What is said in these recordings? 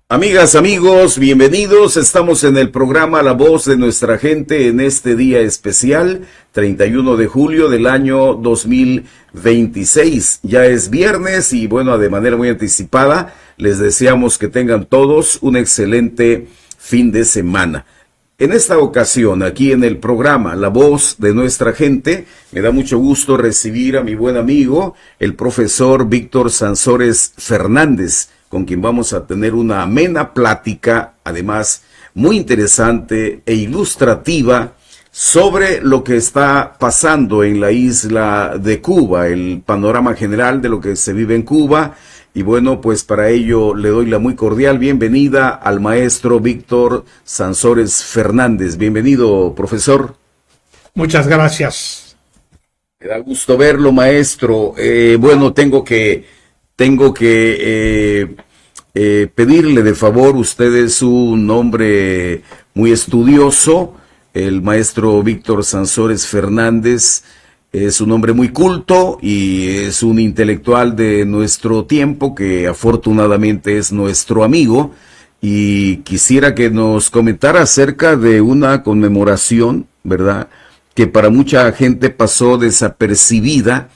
Amigas, amigos, bienvenidos. Estamos en el programa La Voz de Nuestra Gente en este día especial, 31 de julio del año 2026. Ya es viernes y bueno, de manera muy anticipada, les deseamos que tengan todos un excelente fin de semana. En esta ocasión, aquí en el programa La Voz de Nuestra Gente, me da mucho gusto recibir a mi buen amigo, el profesor Víctor Sansores Fernández, con quien vamos a tener una amena plática, además muy interesante e ilustrativa, sobre lo que está pasando en la isla de Cuba, el panorama general de lo que se vive en Cuba. Y bueno, pues para ello le doy la muy cordial bienvenida al maestro Víctor Sansores Fernández. Bienvenido, profesor. Muchas gracias. Me da gusto verlo, maestro. Bueno, tengo que pedirle de favor, usted es un hombre muy estudioso, el maestro Víctor Sansores Fernández es un hombre muy culto y es un intelectual de nuestro tiempo que afortunadamente es nuestro amigo, y quisiera que nos comentara acerca de una conmemoración, ¿verdad?, que para mucha gente pasó desapercibida,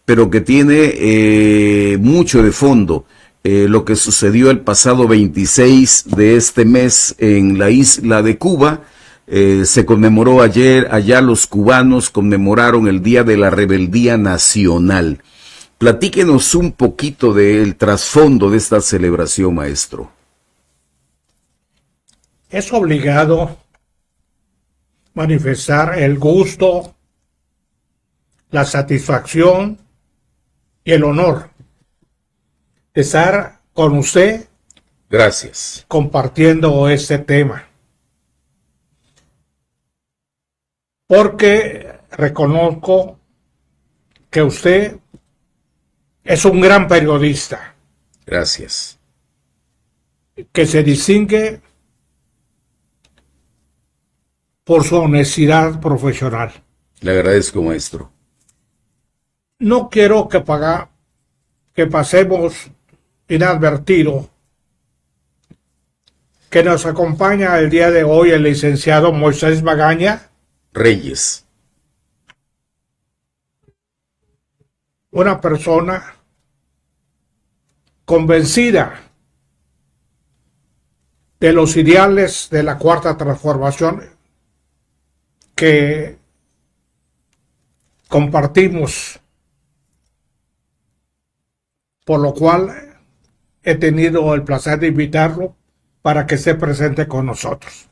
pero que tiene mucho de fondo. Lo que sucedió el pasado 26 de este mes en la isla de Cuba, se conmemoró ayer, allá los cubanos conmemoraron el Día de la Rebeldía Nacional. Platíquenos un poquito del trasfondo de esta celebración, maestro. Es obligado manifestar el gusto, la satisfacción y el honor de estar con usted. Gracias. Compartiendo este tema. Porque reconozco que usted es un gran periodista. Gracias. Que se distingue por su honestidad profesional. Le agradezco, maestro. No quiero que pasemos inadvertido que nos acompaña el día de hoy el licenciado Moisés Magaña Reyes. Una persona convencida de los ideales de la Cuarta Transformación que compartimos, por lo cual he tenido el placer de invitarlo para que esté presente con nosotros.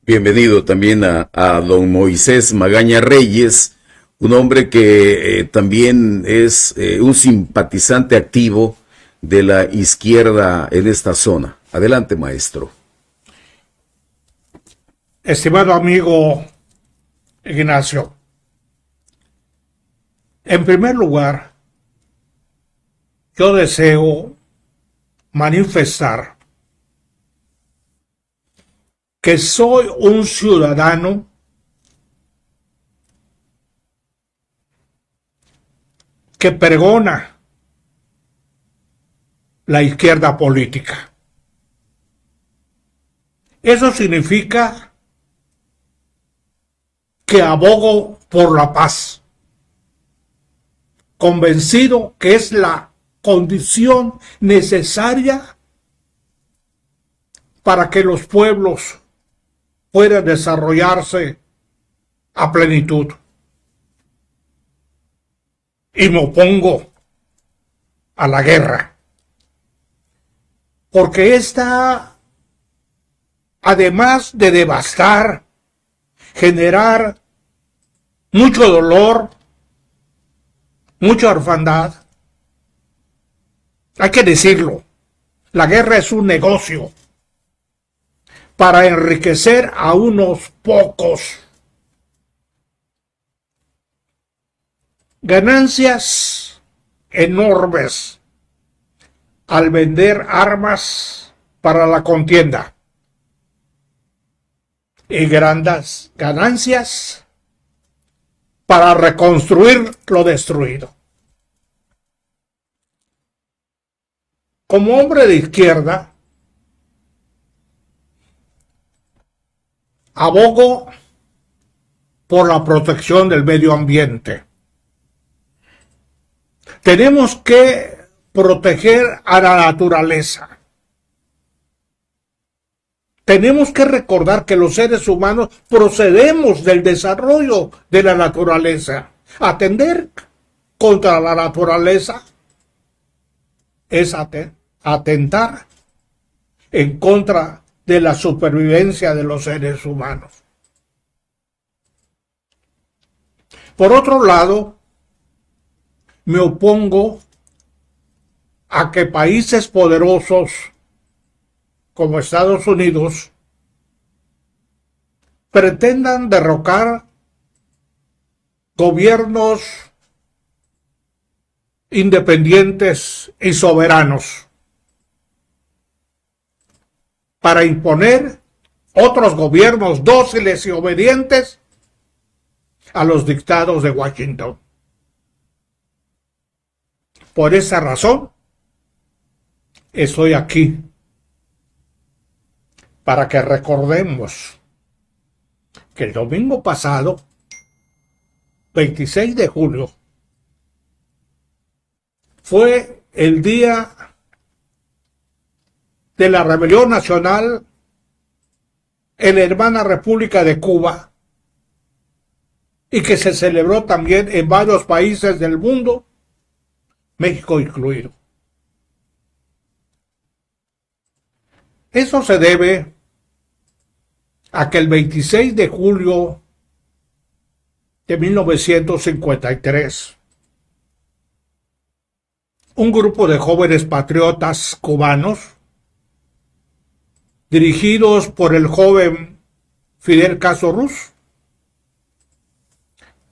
Bienvenido también a don Moisés Magaña Reyes, un hombre que también es un simpatizante activo de la izquierda en esta zona. Adelante, maestro. Estimado amigo Ignacio, en primer lugar, yo deseo manifestar que soy un ciudadano que pregona la izquierda política. Eso significa que abogo por la paz, convencido que es la condición necesaria para que los pueblos puedan desarrollarse a plenitud. Y me opongo a la guerra, porque esta, además de devastar, generar mucho dolor, mucha orfandad, hay que decirlo, la guerra es un negocio para enriquecer a unos pocos. Ganancias enormes al vender armas para la contienda y grandes ganancias para reconstruir lo destruido. Como hombre de izquierda, abogo por la protección del medio ambiente. Tenemos que proteger a la naturaleza. Tenemos que recordar que los seres humanos procedemos del desarrollo de la naturaleza. Atender contra la naturaleza es atentar en contra de la supervivencia de los seres humanos. Por otro lado, me opongo a que países poderosos como Estados Unidos pretendan derrocar gobiernos independientes y soberanos para imponer otros gobiernos dóciles y obedientes a los dictados de Washington. Por esa razón, estoy aquí, para que recordemos que el domingo pasado, 26 de julio, fue el día de la rebelión nacional en la hermana República de Cuba y que se celebró también en varios países del mundo, México incluido. Eso se debe a que el 26 de julio de 1953, un grupo de jóvenes patriotas cubanos, dirigidos por el joven Fidel Castro Ruz,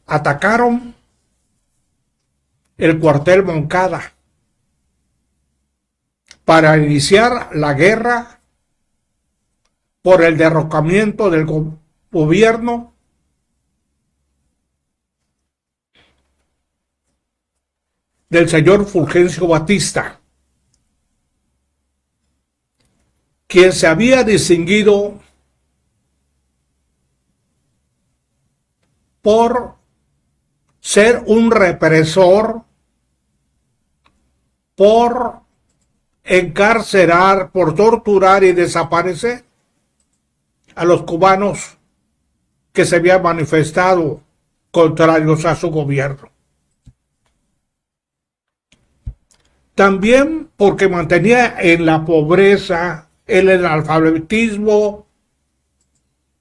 atacaron el cuartel Moncada para iniciar la guerra por el derrocamiento del gobierno del señor Fulgencio Batista, quien se había distinguido por ser un represor, por encarcelar, por torturar y desaparecer a los cubanos que se habían manifestado contrarios a su gobierno. También porque mantenía en la pobreza, el analfabetismo,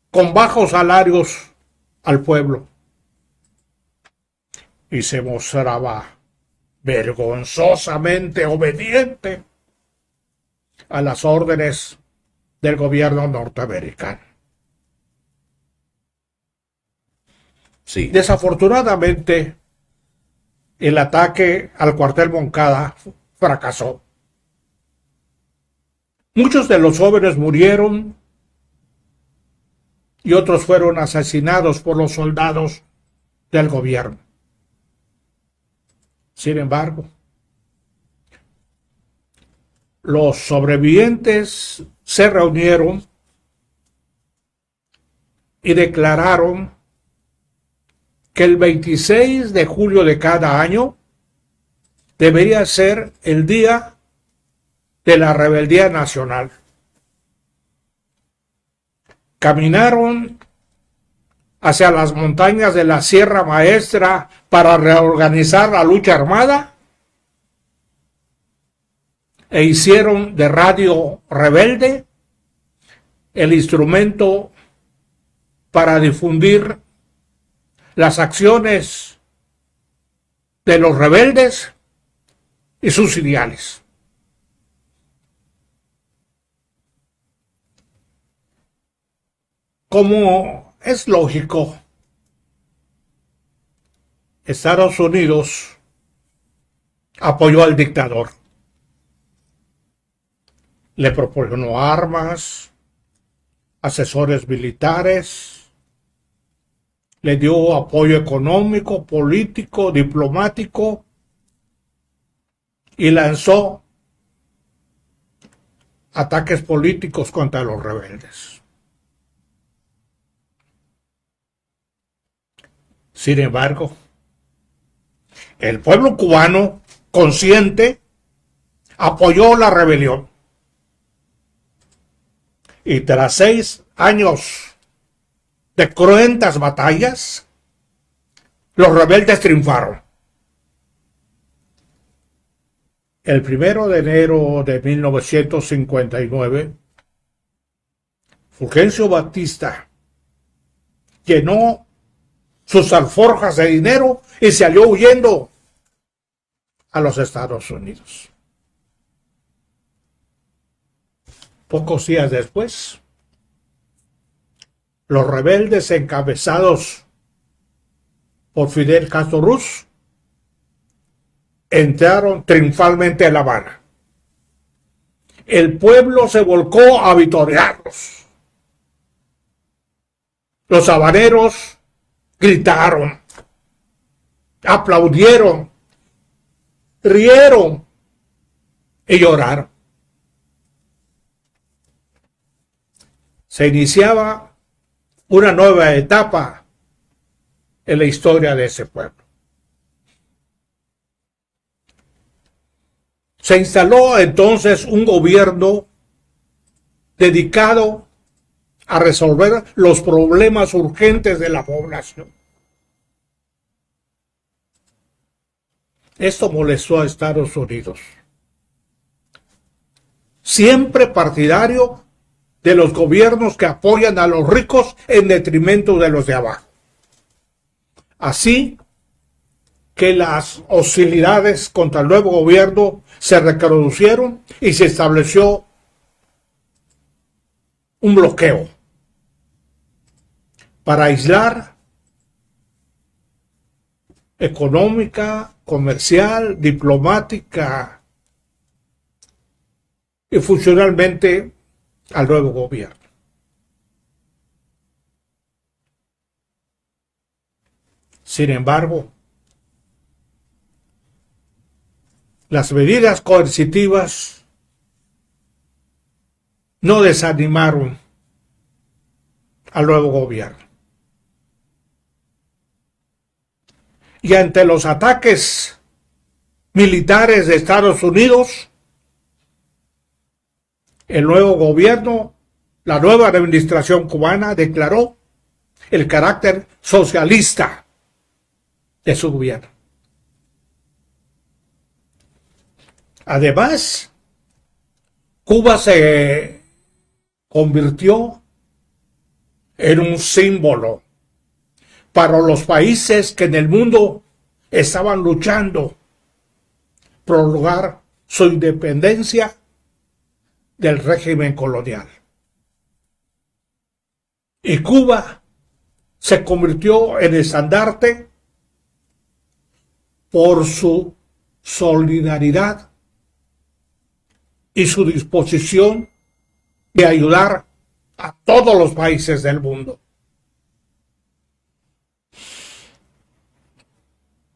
con bajos salarios al pueblo. Y se mostraba vergonzosamente obediente a las órdenes del gobierno norteamericano. Sí. Desafortunadamente, el ataque al cuartel Moncada fracasó. Muchos de los jóvenes murieron y otros fueron asesinados por los soldados del gobierno. Sin embargo, los sobrevivientes se reunieron y declararon que el 26 de julio de cada año debería ser el día de la rebeldía nacional. Caminaron hacia las montañas de la Sierra Maestra para reorganizar la lucha armada e hicieron de Radio Rebelde el instrumento para difundir las acciones de los rebeldes y sus ideales. Como es lógico, Estados Unidos apoyó al dictador. Le proporcionó armas, asesores militares, le dio apoyo económico, político, diplomático y lanzó ataques políticos contra los rebeldes. Sin embargo, el pueblo cubano, consciente, apoyó la rebelión. Y tras 6 años de cruentas batallas, los rebeldes triunfaron. El 1 de enero de 1959, Fulgencio Batista llenó sus alforjas de dinero y salió huyendo a los Estados Unidos. Pocos días después, los rebeldes encabezados por Fidel Castro Ruz entraron triunfalmente a La Habana. El pueblo se volcó a vitorearlos. Los habaneros gritaron, aplaudieron, rieron y lloraron. Se iniciaba una nueva etapa en la historia de ese pueblo. Se instaló entonces un gobierno dedicado a resolver los problemas urgentes de la población. Esto molestó a Estados Unidos, siempre partidario de los gobiernos que apoyan a los ricos en detrimento de los de abajo. Así que las hostilidades contra el nuevo gobierno se reproducieron y se estableció un bloqueo para aislar económica, comercial, diplomática y funcionalmente al nuevo gobierno. Sin embargo, las medidas coercitivas no desanimaron al nuevo gobierno. Y ante los ataques militares de Estados Unidos, el nuevo gobierno, la nueva administración cubana declaró el carácter socialista de su gobierno. Además, Cuba se convirtió en un símbolo para los países que en el mundo estaban luchando por lograr su independencia del régimen colonial. Y Cuba se convirtió en estandarte por su solidaridad y su disposición de ayudar a todos los países del mundo.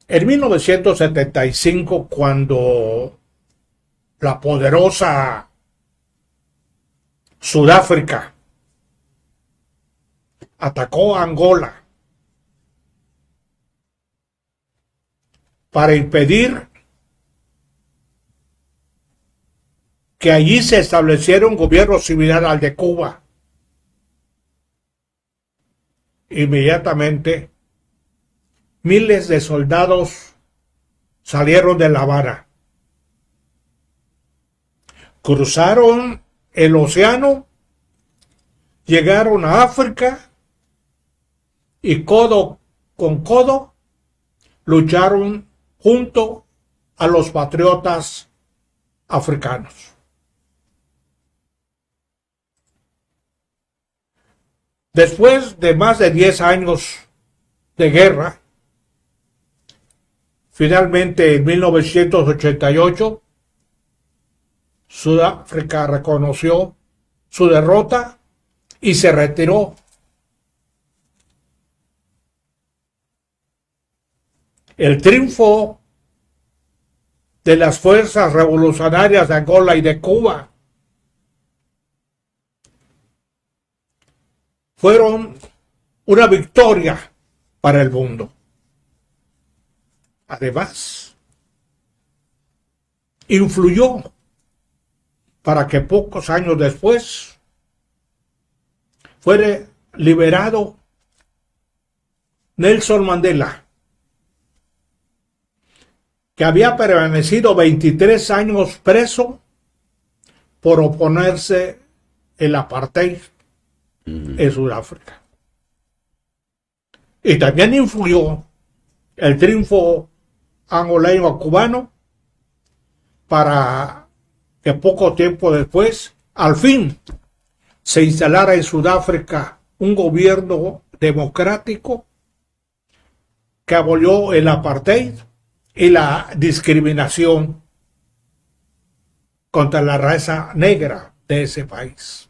En 1975, cuando la poderosa Sudáfrica atacó a Angola para impedir que allí se estableciera un gobierno similar al de Cuba, inmediatamente miles de soldados salieron de La Habana, cruzaron el océano, llegaron a África y codo con codo lucharon junto a los patriotas africanos. Después de más de 10 años de guerra, finalmente en 1988, Sudáfrica reconoció su derrota y se retiró. El triunfo de las fuerzas revolucionarias de Angola y de Cuba fueron una victoria para el mundo. Además, influyó para que pocos años después fuera liberado Nelson Mandela, que había permanecido 23 años preso por oponerse al apartheid en Sudáfrica. Y también influyó el triunfo angoleño-cubano para que poco tiempo después, al fin, se instalara en Sudáfrica un gobierno democrático que abolió el apartheid y la discriminación contra la raza negra de ese país.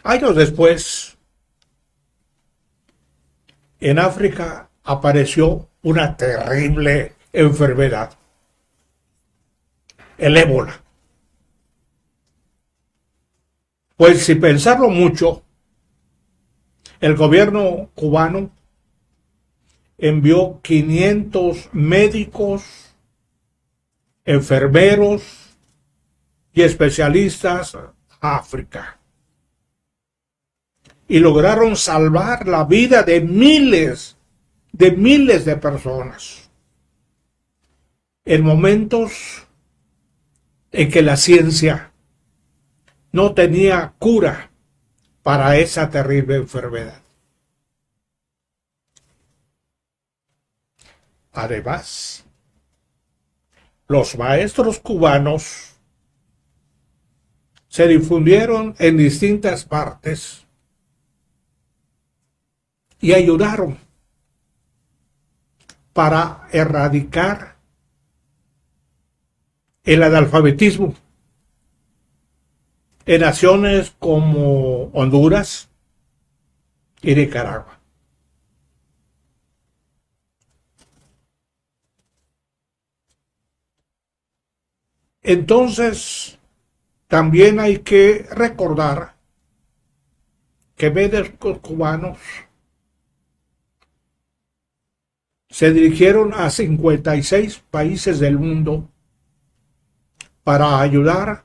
Años después, en África apareció una terrible enfermedad, el ébola. Pues sin pensarlo mucho, el gobierno cubano envió 500 médicos, enfermeros y especialistas a África. Y lograron salvar la vida de miles de personas. En momentos en que la ciencia no tenía cura para esa terrible enfermedad. Además, los maestros cubanos se difundieron en distintas partes y ayudaron para erradicar el analfabetismo en naciones como Honduras y Nicaragua. Entonces, también hay que recordar que médicos cubanos se dirigieron a 56 países del mundo para ayudar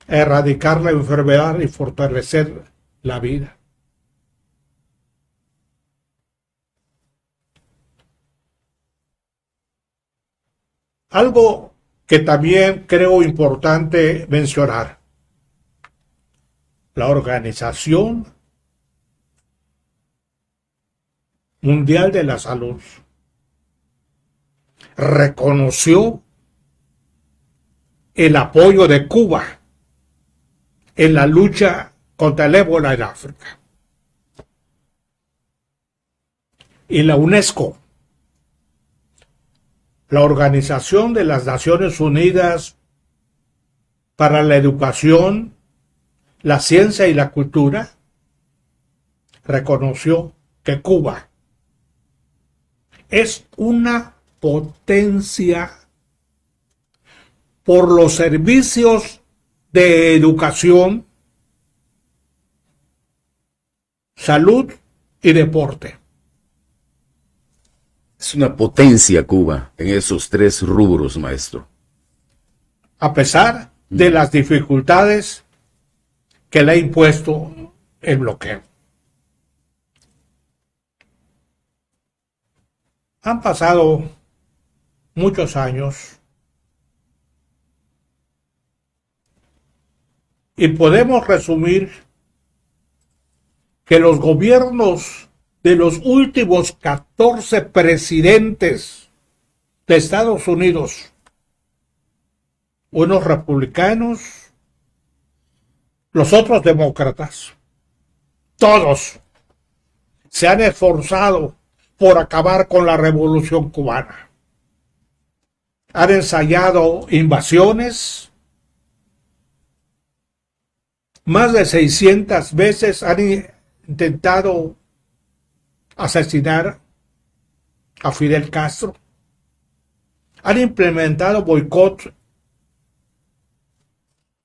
a erradicar la enfermedad y fortalecer la vida. Algo que también creo importante mencionar: la Organización Mundial de la Salud reconoció el apoyo de Cuba en la lucha contra el ébola en África. Y la UNESCO, la Organización de las Naciones Unidas para la Educación, la Ciencia y la Cultura, reconoció que Cuba es una potencia por los servicios de educación, salud y deporte. Es una potencia Cuba en esos tres rubros, maestro. A pesar de las dificultades que le ha impuesto el bloqueo. Han pasado muchos años y podemos resumir que los gobiernos de los últimos 14 presidentes de Estados Unidos, unos republicanos, los otros demócratas, todos se han esforzado por acabar con la Revolución Cubana. Han ensayado invasiones, más de 600 veces han intentado asesinar a Fidel Castro, han implementado boicot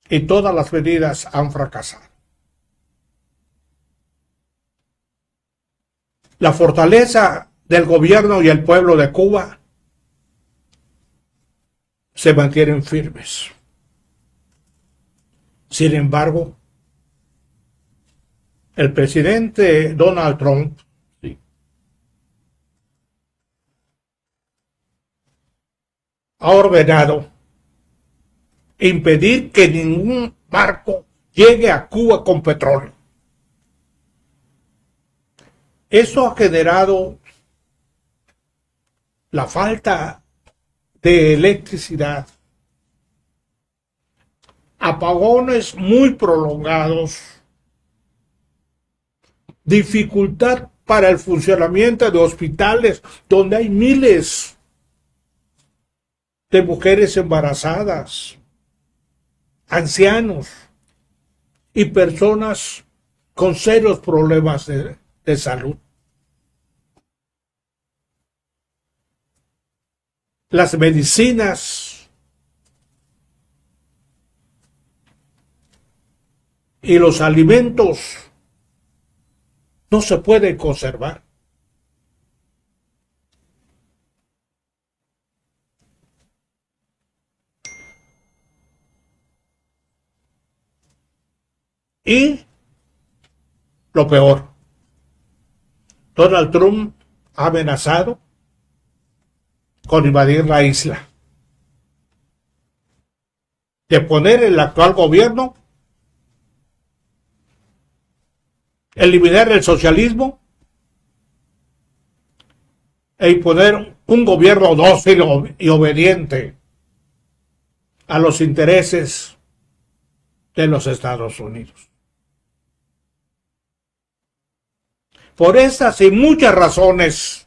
y todas las medidas han fracasado. La fortaleza del gobierno y el pueblo de Cuba se mantienen firmes. Sin embargo, el presidente Donald Trump ha ordenado impedir que ningún barco llegue a Cuba con petróleo. Eso ha generado la falta de electricidad, apagones muy prolongados, dificultad para el funcionamiento de hospitales donde hay miles de mujeres embarazadas, ancianos y personas con serios problemas de salud. Las medicinas y los alimentos no se pueden conservar. Y lo peor, Donald Trump ha amenazado con invadir la isla, de poner el actual gobierno, eliminar el socialismo e imponer un gobierno dócil y obediente a los intereses de los Estados Unidos. Por estas y muchas razones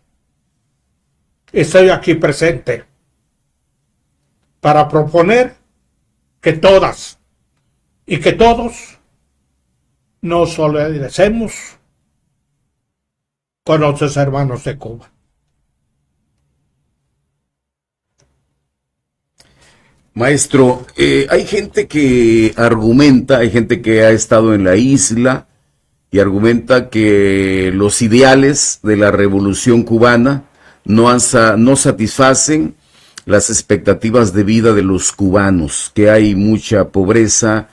estoy aquí presente para proponer que todas y que todos nos solidaricemos con nuestros hermanos de Cuba. Maestro, hay gente que argumenta, hay gente que ha estado en la isla y argumenta que los ideales de la revolución cubana no satisfacen las expectativas de vida de los cubanos, que hay mucha pobreza,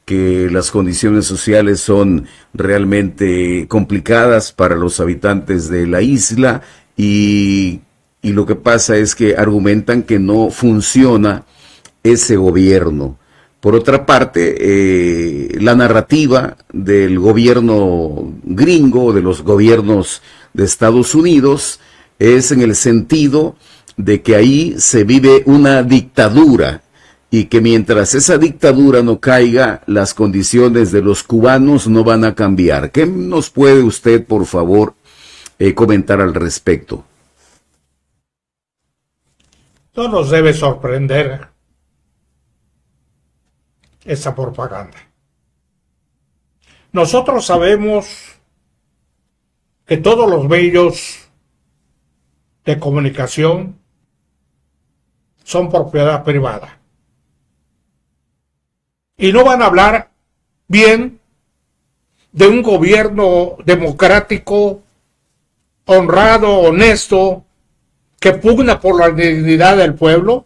que las condiciones sociales son realmente complicadas para los habitantes de la isla y lo que pasa es que argumentan que no funciona ese gobierno. Por otra parte, la narrativa del gobierno gringo, de los gobiernos de Estados Unidos, es en el sentido de que ahí se vive una dictadura y que mientras esa dictadura no caiga, las condiciones de los cubanos no van a cambiar. ¿Qué nos puede usted, por favor, comentar al respecto? No nos debe sorprender esa propaganda. Nosotros sabemos que todos los medios de comunicación son propiedad privada y no van a hablar bien de un gobierno democrático, honrado, honesto, que pugna por la dignidad del pueblo.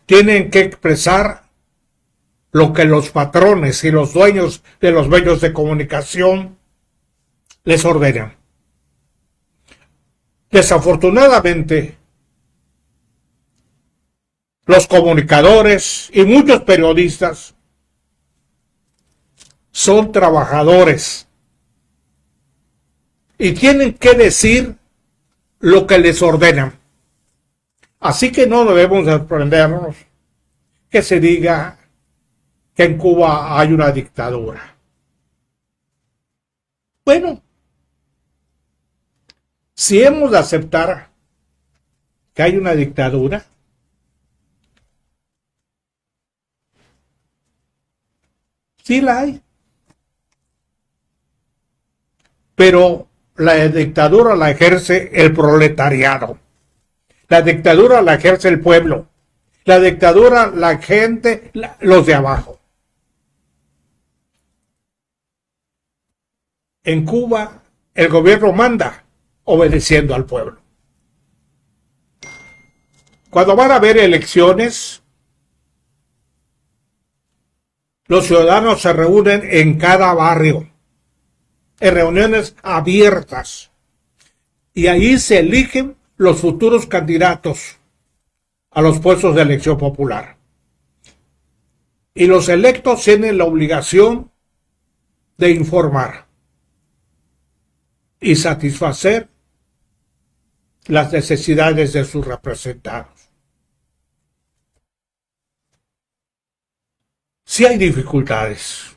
Tienen que expresar lo que los patrones y los dueños de los medios de comunicación les ordenan. Desafortunadamente, los comunicadores y muchos periodistas son trabajadores y tienen que decir lo que les ordenan. Así que no debemos sorprendernos que se diga que en Cuba hay una dictadura. Bueno, si hemos de aceptar que hay una dictadura, sí la hay. Pero la dictadura la ejerce el proletariado. La dictadura la ejerce el pueblo. La dictadura la gente, los de abajo. En Cuba, el gobierno manda obedeciendo al pueblo. Cuando van a haber elecciones, los ciudadanos se reúnen en cada barrio, en reuniones abiertas, y ahí se eligen los futuros candidatos a los puestos de elección popular. Y los electos tienen la obligación de informar y satisfacer las necesidades de sus representados. Sí hay dificultades.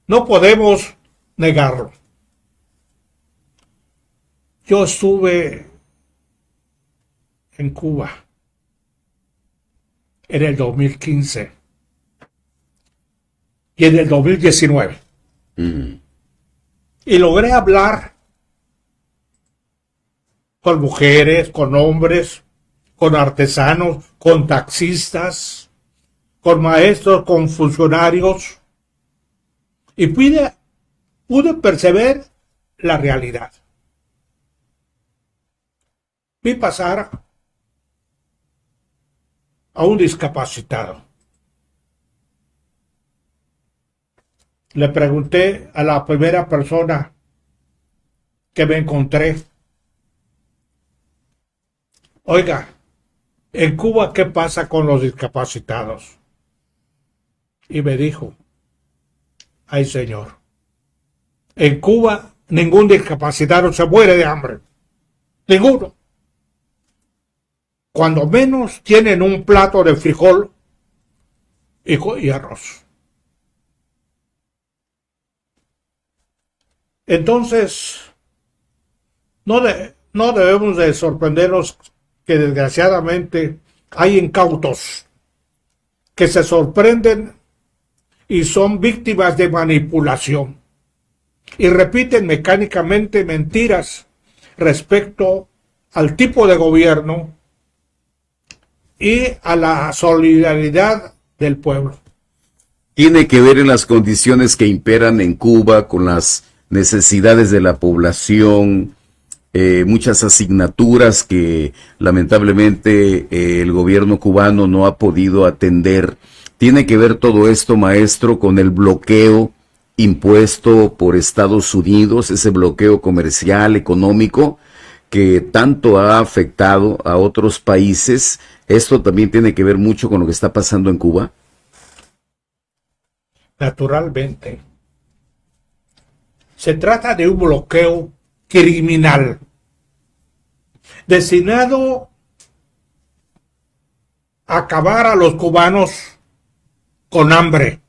No podemos negarlo. Yo estuve en Cuba en el 2015 y en el 2019. Y logré hablar con mujeres, con hombres, con artesanos, con taxistas, con maestros, con funcionarios, y pude percibir la realidad. Vi pasar a un discapacitado. Le pregunté a la primera persona que me encontré: oiga, en Cuba, ¿qué pasa con los discapacitados? Y me dijo: ay, señor, en Cuba ningún discapacitado se muere de hambre. Ninguno. Cuando menos tienen un plato de frijol y arroz. Entonces, no debemos de sorprendernos que desgraciadamente hay incautos que se sorprenden y son víctimas de manipulación y repiten mecánicamente mentiras respecto al tipo de gobierno y a la solidaridad del pueblo. Tiene que ver en las condiciones que imperan en Cuba con las necesidades de la población, muchas asignaturas que lamentablemente el gobierno cubano no ha podido atender. ¿Tiene que ver todo esto, maestro, con el bloqueo impuesto por Estados Unidos, ese bloqueo comercial, económico, que tanto ha afectado a otros países? ¿Esto también tiene que ver mucho con lo que está pasando en Cuba? Naturalmente. Se trata de un bloqueo criminal destinado a acabar a los cubanos con hambre.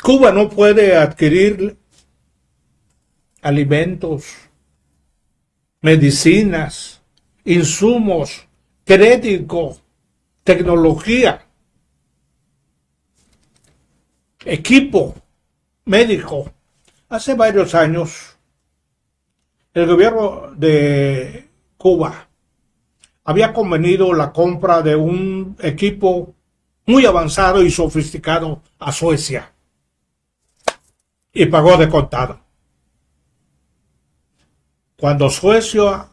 Cuba no puede adquirir alimentos, medicinas, insumos, crédito, tecnología, equipo médico. Hace varios años, el gobierno de Cuba había convenido la compra de un equipo muy avanzado y sofisticado a Suecia y pagó de contado. Cuando Suecia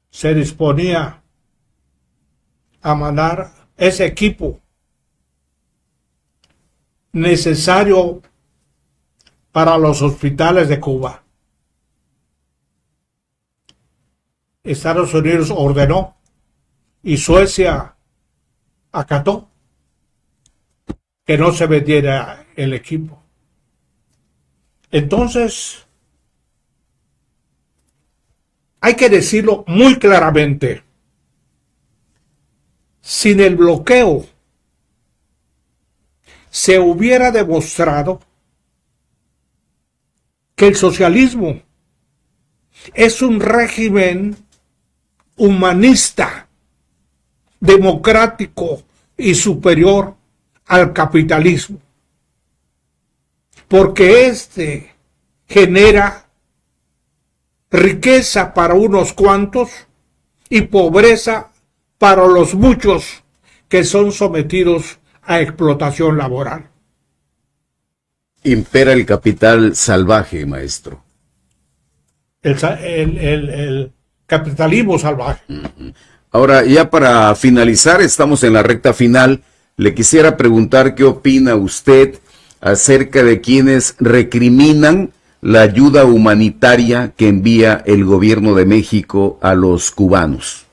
se disponía a mandar ese equipo necesario para los hospitales de Cuba, Estados Unidos ordenó y Suecia acató que no se vendiera el equipo. Entonces, hay que decirlo muy claramente: sin el bloqueo se hubiera demostrado que el socialismo es un régimen humanista, democrático y superior al capitalismo. porque este genera riqueza para unos cuantos y pobreza para los muchos que son sometidos a explotación laboral. Impera el capital salvaje, maestro. El capitalismo salvaje. Ahora, ya para finalizar, estamos en la recta final. Le quisiera preguntar qué opina usted acerca de quienes recriminan la ayuda humanitaria que envía el gobierno de México a los cubanos.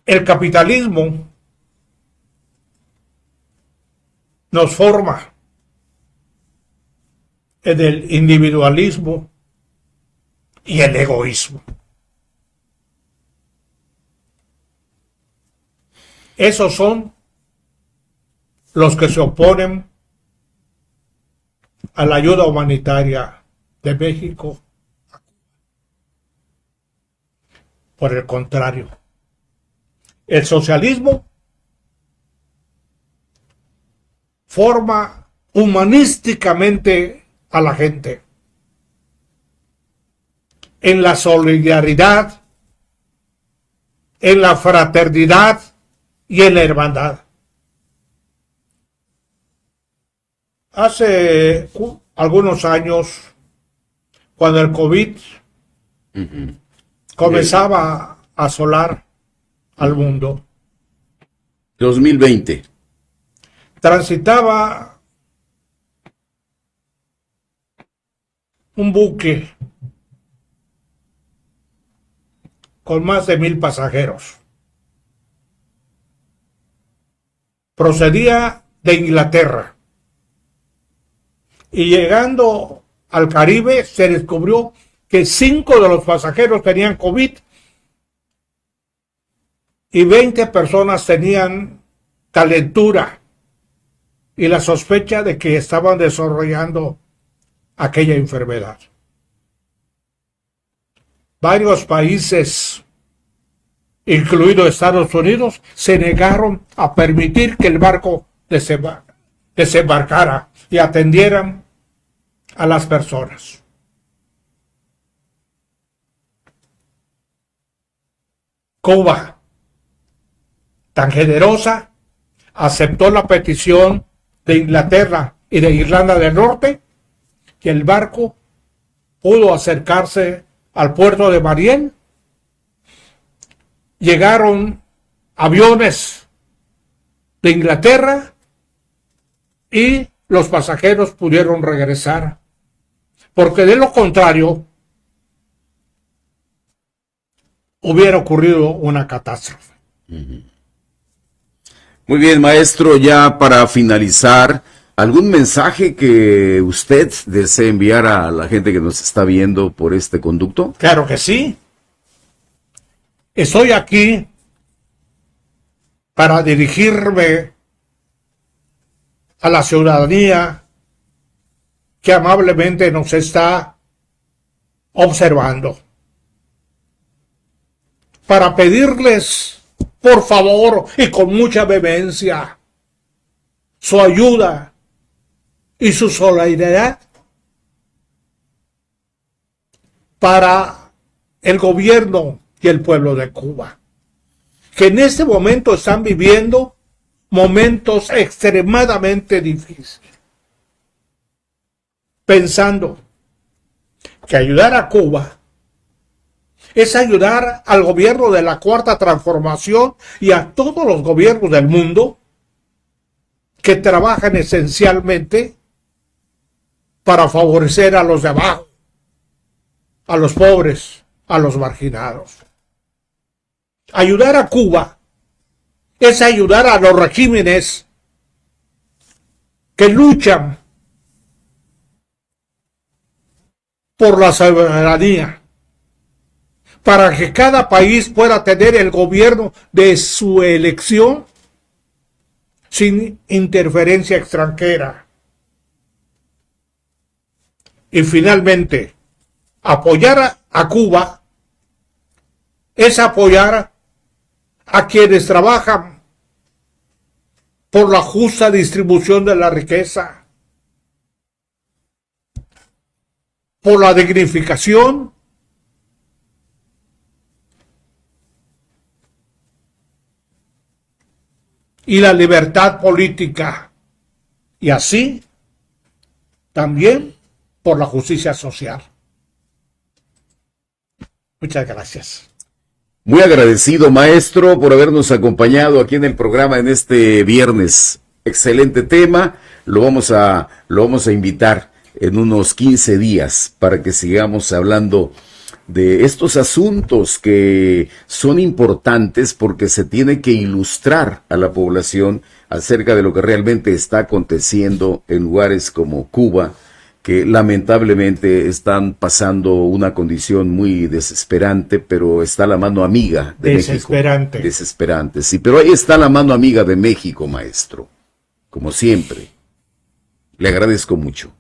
El capitalismo nos forma en el individualismo y el egoísmo. Esos son los que se oponen a la ayuda humanitaria de México. Por el contrario, el socialismo forma humanísticamente a la gente en la solidaridad, en la fraternidad y en la hermandad. Hace algunos años, cuando el COVID comenzaba a asolar al mundo, 2020. transitaba un buque con más de 1,000 pasajeros. Procedía de Inglaterra y llegando al Caribe se descubrió que 5 de los pasajeros tenían COVID y 20 personas tenían calentura y la sospecha de que estaban desarrollando aquella enfermedad. Varios países, incluido Estados Unidos, se negaron a permitir que el barco desembarcara y atendieran a las personas. Cuba, tan generosa, aceptó la petición de Inglaterra y de Irlanda del Norte, que el barco pudo acercarse al puerto de Mariel. Llegaron aviones de Inglaterra y los pasajeros pudieron regresar, porque de lo contrario hubiera ocurrido una catástrofe. Muy bien, maestro, ya para finalizar, ¿algún mensaje que usted desee enviar a la gente que nos está viendo por este conducto? Claro que sí. Estoy aquí para dirigirme a la ciudadanía que amablemente nos está observando, para pedirles, por favor, y con mucha vehemencia, su ayuda y su solidaridad para el gobierno y el pueblo de Cuba, que en este momento están viviendo momentos extremadamente difíciles, pensando que ayudar a Cuba es ayudar al gobierno de la Cuarta Transformación y a todos los gobiernos del mundo que trabajan esencialmente para favorecer a los de abajo, a los pobres, a los marginados. Ayudar a Cuba es ayudar a los regímenes que luchan por la soberanía, para que cada país pueda tener el gobierno de su elección sin interferencia extranjera. Y finalmente, apoyar a Cuba es apoyar a quienes trabajan por la justa distribución de la riqueza, por la dignificación y la libertad política, y así también por la justicia social. Muchas gracias. Muy agradecido, maestro, por habernos acompañado aquí en el programa en este viernes. Excelente tema. Lo vamos a invitar en unos 15 días para que sigamos hablando de estos asuntos que son importantes porque se tiene que ilustrar a la población acerca de lo que realmente está aconteciendo en lugares como Cuba, que lamentablemente están pasando una condición muy desesperante, pero está la mano amiga de Desesperante. México. Desesperante, sí, pero ahí está la mano amiga de México, maestro, como siempre. Le agradezco mucho.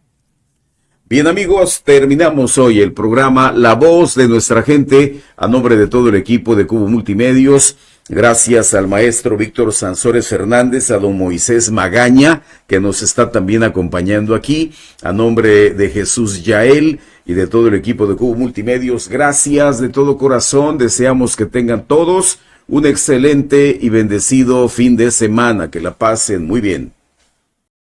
Bien, amigos, terminamos hoy el programa La Voz de Nuestra Gente, a nombre de todo el equipo de Cubo Multimedios. Gracias al maestro Víctor Sansores Fernández, a don Moisés Magaña, que nos está también acompañando aquí, a nombre de Jesús Yael y de todo el equipo de Cubo Multimedios. Gracias de todo corazón, deseamos que tengan todos un excelente y bendecido fin de semana, que la pasen muy bien.